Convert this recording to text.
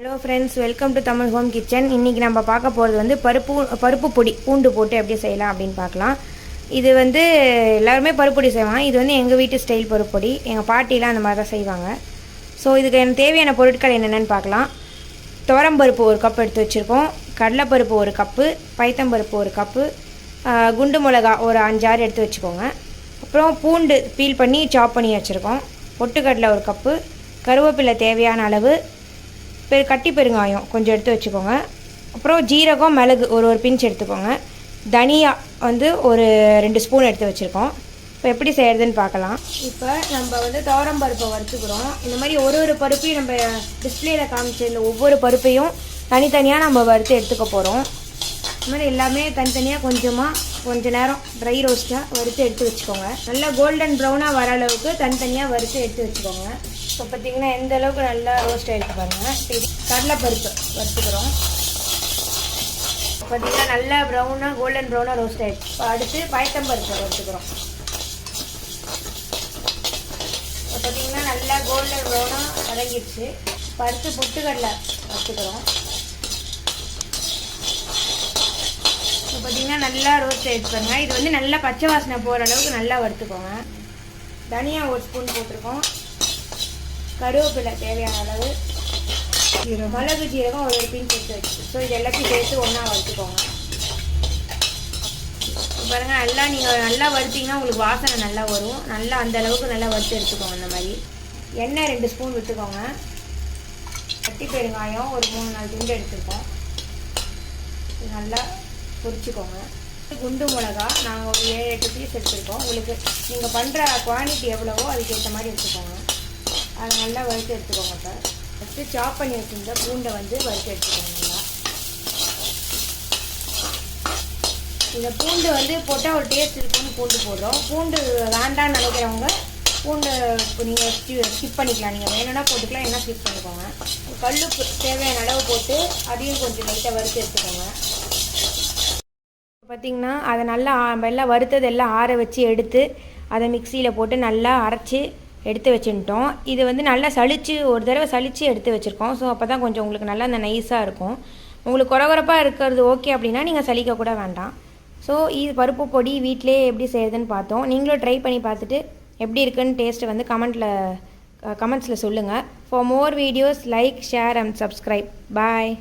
Hello friends, welcome to Tamil home kitchen. இன்றைக்கி நம்ம பார்க்க போகிறது வந்து பருப்பு பொடி பூண்டு போட்டு எப்படி செய்யலாம் அப்படின்னு பார்க்கலாம். இது வந்து எல்லாருமே பருப்பு பொடி செய்வாங்க. இது வந்து எங்கள் வீட்டு ஸ்டைல் பருப்பு பொடி. எங்கள் பாட்டிலாம் அந்த மாதிரி தான் செய்வாங்க. ஸோ இதுக்கு எனக்கு தேவையான பொருட்கள் என்னென்னு பார்க்கலாம். துவரம்பருப்பு ஒரு கப் எடுத்து வச்சுருக்கோம், கடலைப்பருப்பு ஒரு கப்பு, பைத்தம்பருப்பு ஒரு கப்பு, குண்டு மிளகா ஒரு 5-6 எடுத்து வச்சுக்கோங்க. அப்புறம் பூண்டு பீல் பண்ணி சாப் பண்ணி வச்சுருக்கோம், பொட்டுக்கடலை ஒரு கப்பு, கருவேப்பிலை தேவையான அளவு, கட்டி பெருங்காயம் கொஞ்சம் எடுத்து வச்சுக்கோங்க. அப்புறம் ஜீரகம் மிளகு ஒரு பிஞ்ச் எடுத்துக்கோங்க. தனியா வந்து ஒரு 2 ஸ்பூன் எடுத்து வச்சுருக்கோம். இப்போ எப்படி செய்கிறதுன்னு பார்க்கலாம். இப்போ நம்ம வந்து துவரம்பருப்பை வறுத்துக்கிறோம். இந்த மாதிரி ஒரு பருப்பையும் நம்ம டிஸ்பிளேயில் காமிச்சதில் ஒவ்வொரு பருப்பையும் தனித்தனியாக நம்ம வறுத்து எடுத்துக்க போகிறோம். இந்த மாதிரி எல்லாமே தனித்தனியாக கொஞ்சம் நேரம் ட்ரை ரோஸ்ட்டாக வறுத்து எடுத்து வச்சுக்கோங்க. நல்லா கோல்டன் ப்ரௌனாக வர அளவுக்கு தனித்தனியாக வறுத்து எடுத்து வச்சுக்கோங்க. இப்போ பார்த்திங்கன்னா எந்த அளவுக்கு நல்லா ரோஸ்ட் ஆகிட்டு பாருங்கள். கடலைப்பருப்பு வறுத்துக்கிறோம். பார்த்திங்கன்னா நல்லா ப்ரௌனாக கோல்டன் ப்ரௌனாக ரோஸ்ட் ஆகிடுச்சு. இப்போ அடுத்து பைத்தம்பருப்பை வறுத்துக்கிறோம். இப்போ பார்த்திங்கன்னா நல்லா கோல்டன் ப்ரௌனாக வதங்கிடுச்சு. இப்போ அடுத்து பொட்டுக்கடலை வறுத்துக்கிறோம். இப்போ பார்த்திங்கன்னா நல்லா ரோஸ்ட் ஆகிடுச்சுங்க. இது வந்து நல்லா பச்சை வாசனை போகிற அளவுக்கு நல்லா வறுத்துக்கோங்க. தனியா ஒரு ஸ்பூன் போட்டிருக்கோம், கருவேப்பிலை தேவையான அளவு, மிளகு ஜீரகம் ஒரு பிஞ்ச் எடுத்து வச்சு. ஸோ இது எல்லாத்தையும் சேர்த்து ஒன்றா வறுத்துக்கோங்க. பாருங்கள், நல்லா நீங்கள் நல்லா வறுத்தீங்கன்னா உங்களுக்கு வாசனை நல்லா வரும். நல்லா அந்த அளவுக்கு நல்லா வறுத்து எடுத்துக்கோங்க. இந்த மாதிரி எண்ணெய் 2 ஸ்பூன் விட்டுக்கோங்க. கட்டி பெருங்காயம் ஒரு 3-4 துண்டு எடுத்துருக்கோம். நல்லா பொரிச்சுக்கோங்க. குண்டு மிளகா நாங்கள் ஒரு 7-8 பீஸ் எடுத்துருக்கோம். உங்களுக்கு நீங்கள் பண்ணுற குவான்டிட்டி எவ்வளவோ அதுக்கேற்ற மாதிரி எடுத்துக்கோங்க. அதை நல்லா வறுத்து எடுத்துக்கோங்க. இப்போ ஃபஸ்ட்டு சாப் பண்ணி வச்சுருந்த பூண்டை வந்து வறுத்து எடுத்துக்கோங்க. நல்லா இந்த பூண்டு வந்து போட்டால் ஒரு டேஸ்ட் இருக்குன்னு பூண்டு போடுறோம். பூண்டு வேண்டான்னு நினைக்கிறவங்க பூண்டு இப்போ நீங்கள் ஸ்கிப் பண்ணிக்கலாம். நீங்கள் வேணும்னா போட்டுக்கலாம், என்ன ஸ்கிப் பண்ணிக்கோங்க. கல்லுப்பு தேவையான அளவு போட்டு அதையும் கொஞ்சம் லைட்டாக வறுத்து எடுத்துக்கோங்க. பார்த்திங்கன்னா அதை நல்லா எல்லாம் வறுத்தது எல்லாம் ஆற வச்சு எடுத்து அதை மிக்சியில் போட்டு நல்லா அரைச்சி எடுத்து வச்சுட்டோம். இது வந்து நல்லா ஒரு தடவை சளிச்சு எடுத்து வச்சுருக்கோம். ஸோ அப்போ தான் கொஞ்சம் உங்களுக்கு நல்லா அந்த நைஸாக இருக்கும். உங்களுக்கு குறகுறப்பாக இருக்கிறது ஓகே அப்படின்னா நீங்கள் சலிக்க கூட வேண்டாம். ஸோ இது பருப்பு பொடி வீட்டிலே எப்படி செய்கிறதுன்னு பார்த்தோம். நீங்களும் ட்ரை பண்ணி பார்த்துட்டு எப்படி இருக்குன்னு டேஸ்ட்டை வந்து கமெண்ட்ஸில் சொல்லுங்கள். For more videos like, share and subscribe. Bye.